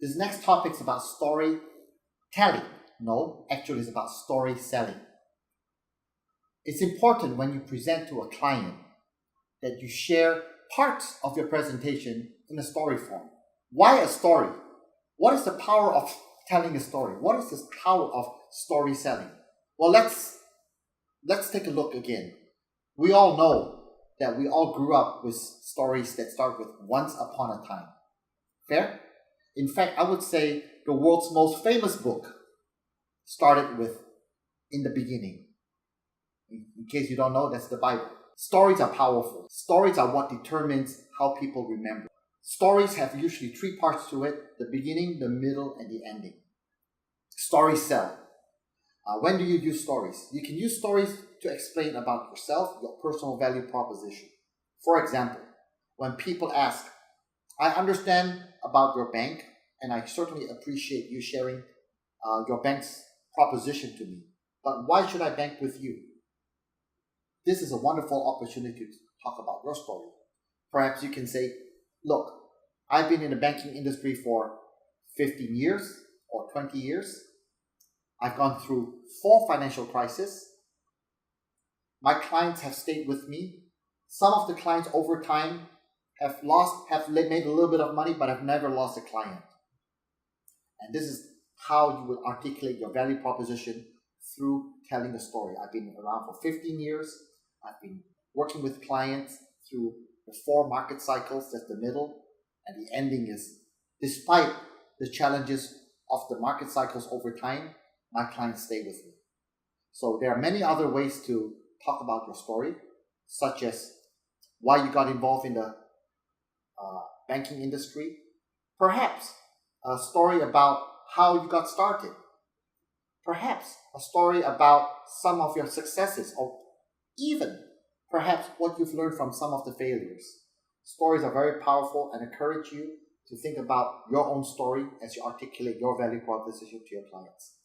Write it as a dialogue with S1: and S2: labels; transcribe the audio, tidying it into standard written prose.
S1: This next topic is about storytelling. No, actually it's about story selling. It's important when you present to a client that you share parts of your presentation in a story form. Why a story? What is the power of telling a story? What is the power of story selling? Well, let's take a look again. We all know that we all grew up with stories that start with once upon a time. Fair? In fact, I would say the world's most famous book started with in the beginning. In case you don't know, that's the Bible. Stories are powerful. Stories are what determines how people remember. Stories have usually three parts to it: the beginning, the middle, and the ending. Stories sell. When do you use stories? You can use stories to explain about yourself, your personal value proposition. For example, when people ask, I understand about your bank, and I certainly appreciate you sharing your bank's proposition to me, but why should I bank with you? This is a wonderful opportunity to talk about your story. Perhaps you can say, look, I've been in the banking industry for 15 years or 20 years. I've gone through 4 financial crises. My clients have stayed with me. Some of the clients over time have made a little bit of money, but have never lost a client. And this is how you would articulate your value proposition through telling a story. I've been around for 15 years. I've been working with clients through the 4 market cycles, that's the middle, and the ending is, despite the challenges of the market cycles over time, my clients stay with me. So there are many other ways to talk about your story, such as why you got involved in the banking industry, perhaps a story about how you got started, perhaps a story about some of your successes, or even perhaps what you've learned from some of the failures. Stories are very powerful and encourage you to think about your own story as you articulate your value proposition to your clients.